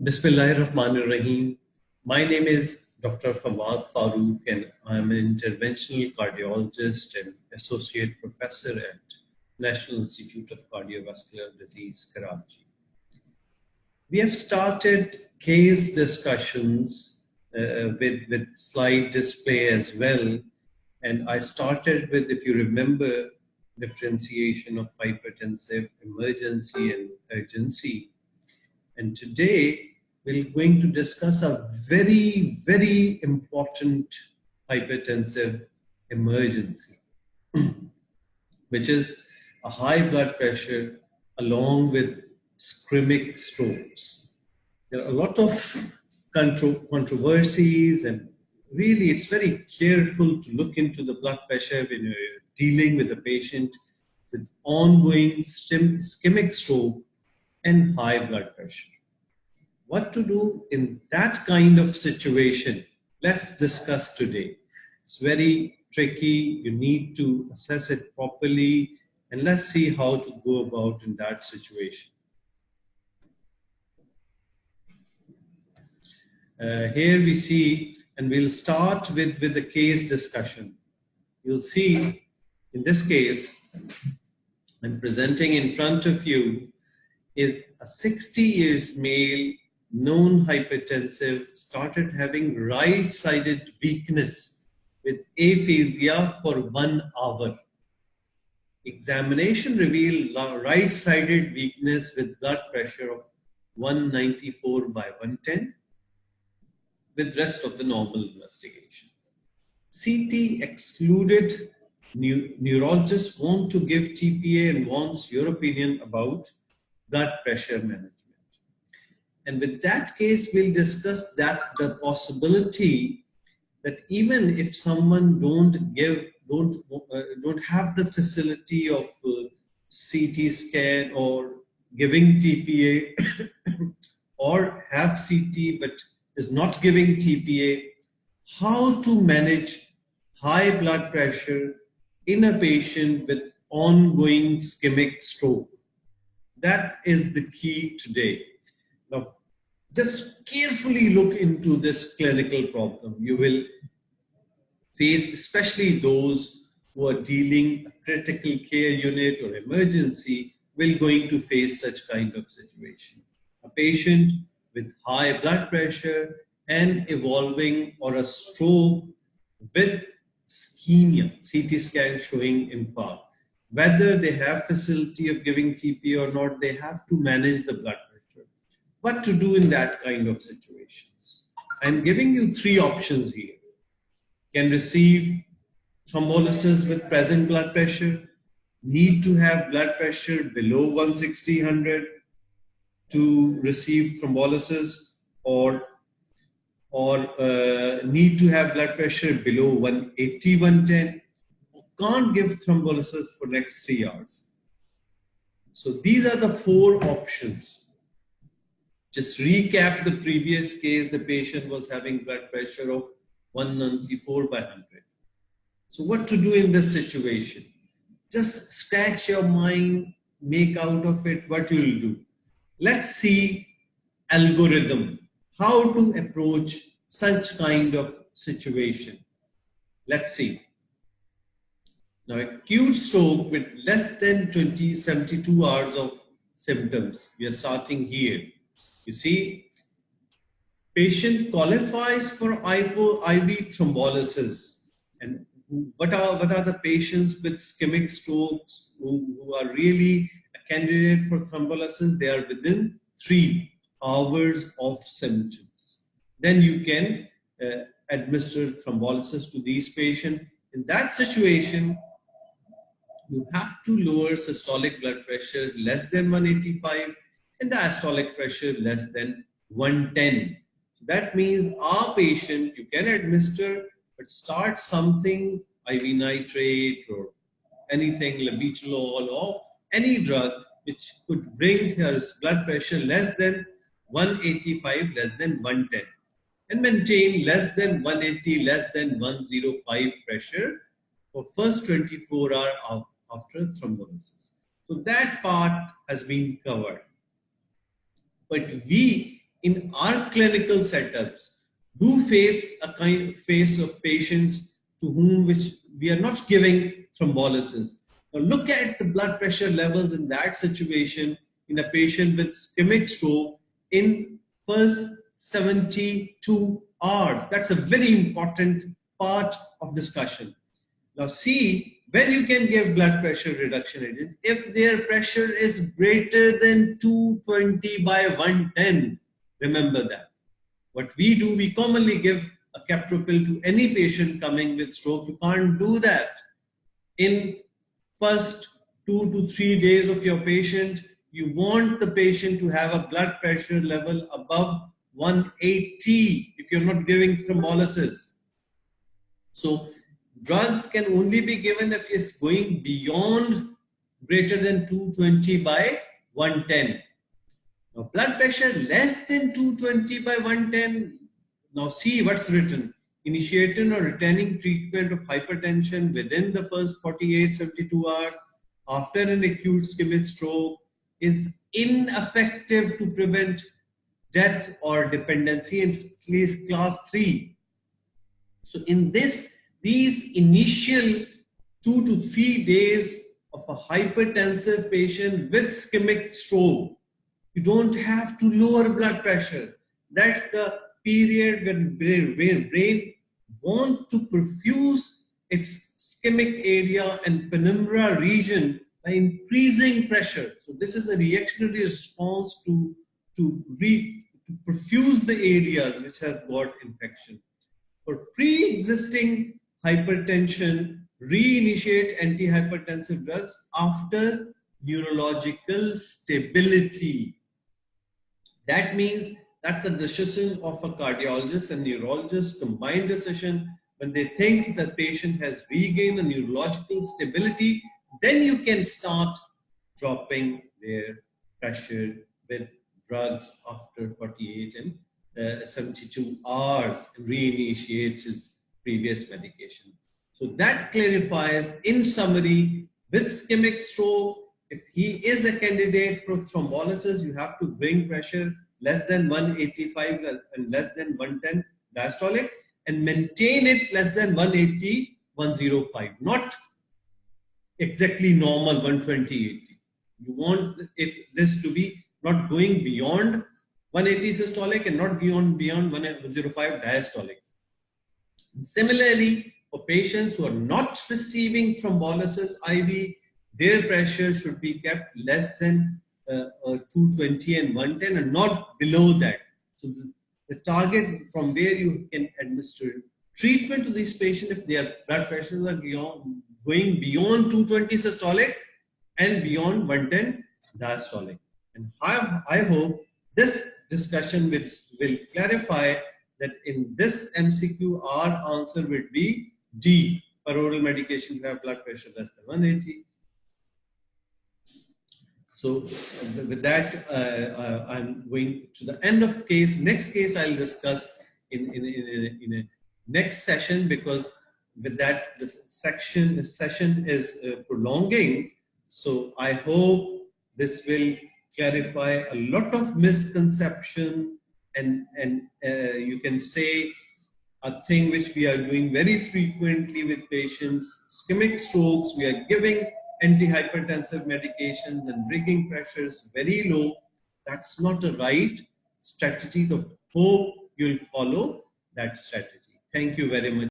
Bismillahirrahmanirrahim. My name is Dr. Fawad Farooq, and I'm an interventional cardiologist and associate professor at National Institute of Cardiovascular Disease, Karachi. We have started case discussions with slide display as well. And I started with, if you remember, differentiation of hypertensive emergency and urgency. And today, we're going to discuss a very, very important hypertensive emergency, which is a high blood pressure along with ischemic strokes. There are a lot of controversies, and really it's very careful to look into the blood pressure when you're dealing with a patient with ongoing ischemic stroke and high blood pressure. What to do in that kind of situation? Let's discuss today. It's very tricky. You need to assess it properly, and let's see how to go about in that situation. Here we see, and we'll start with the case discussion. You'll see in this case, I'm presenting in front of you, is a 60 years male, known hypertensive, started having right-sided weakness with aphasia for 1 hour. Examination revealed right-sided weakness with blood pressure of 194 by 110 with rest of the normal investigation. CT excluded. Neurologists want to give TPA and wants your opinion about blood pressure management. And with that case, we'll discuss that the possibility that even if someone don't have the facility of CT scan or giving TPA or have CT but is not giving TPA, how to manage high blood pressure in a patient with ongoing ischemic stroke. That is the key today. Now, just carefully look into this clinical problem. You will face, especially those who are dealing a critical care unit or emergency, will going to face such kind of situation. A patient with high blood pressure and evolving or a stroke with ischemia, CT scan showing infarct. Whether they have facility of giving TP or not, they have to manage the blood pressure. What to do in that kind of situations? I'm giving you 3 options here. Can receive thrombolysis with present blood pressure, need to have blood pressure below 160/100 to receive thrombolysis, or need to have blood pressure below 180/110, can't give thrombolysis for next 3 hours. So these are the 4 options. Just recap the previous case. The patient was having blood pressure of 194/100. So what to do in this situation? Just scratch your mind, make out of it what you will do. Let's see algorithm, how to approach such kind of situation. Let's see. Now, acute stroke with less than 72 hours of symptoms. We are starting here. You see, patient qualifies for IV thrombolysis. And what are the patients with ischemic strokes who are really a candidate for thrombolysis? They are within 3 hours of symptoms. Then you can administer thrombolysis to these patients. In that situation, you have to lower systolic blood pressure less than 185 and diastolic pressure less than 110. So that means our patient, you can administer, but start something, IV nitrate or anything, labetalol or any drug which could bring his blood pressure less than 185, less than 110, and maintain less than 180, less than 105 pressure for first 24 hours after thrombolysis. So that part has been covered. But we in our clinical setups do face a kind of patients to whom which we are not giving thrombolysis. Now look at the blood pressure levels in that situation in a patient with ischemic stroke in first 72 hours. That's a very important part of discussion. Now see, when you can give blood pressure reduction agent, if their pressure is greater than 220 by 110, remember that. What we do, we commonly give a captopril to any patient coming with stroke. You can't do that. In first 2 to 3 days of your patient, you want the patient to have a blood pressure level above 180 if you're not giving thrombolysis. So drugs can only be given if it's going beyond greater than 220 by 110. Now blood pressure less than 220 by 110. Now see what's written. Initiating or retaining treatment of hypertension within the first 48-72 hours after an acute ischemic stroke is ineffective to prevent death or dependency in class 3. So in these initial 2 to 3 days of a hypertensive patient with ischemic stroke, you don't have to lower blood pressure. That's the period when brain want to perfuse its ischemic area and penumbra region by increasing pressure. So this is a reactionary response to perfuse the areas which have got infection. For pre-existing hypertension, reinitiate antihypertensive drugs after neurological stability. That means that's a decision of a cardiologist and neurologist, combined decision. When they think the patient has regained a neurological stability, then you can start dropping their pressure with drugs after 48 and 72 hours and reinitiates his previous medication. So that clarifies, in summary, with ischemic stroke, if he is a candidate for thrombolysis, you have to bring pressure less than 185 and less than 110 diastolic and maintain it less than 180, 105, not exactly normal 120, 80. You want this to be not going beyond 180 systolic and not beyond 105 diastolic. Similarly, for patients who are not receiving thrombolysis IV, their pressure should be kept less than 220 and 110 and not below that. So the target from where you can administer treatment to these patients if their blood pressures are going beyond 220 systolic and beyond 110 diastolic. And I hope this discussion will clarify that in this MCQ, our answer would be D, per oral medication to have blood pressure less than 180. So with that, I'm going to the end of the case. Next case I'll discuss in a next session, because with that this session is prolonging. So I hope this will clarify a lot of misconception and you can say a thing which we are doing very frequently with patients, ischemic strokes. We are giving antihypertensive medications and bringing pressures very low. That's not a right strategy. So hope you'll follow that strategy. Thank you very much.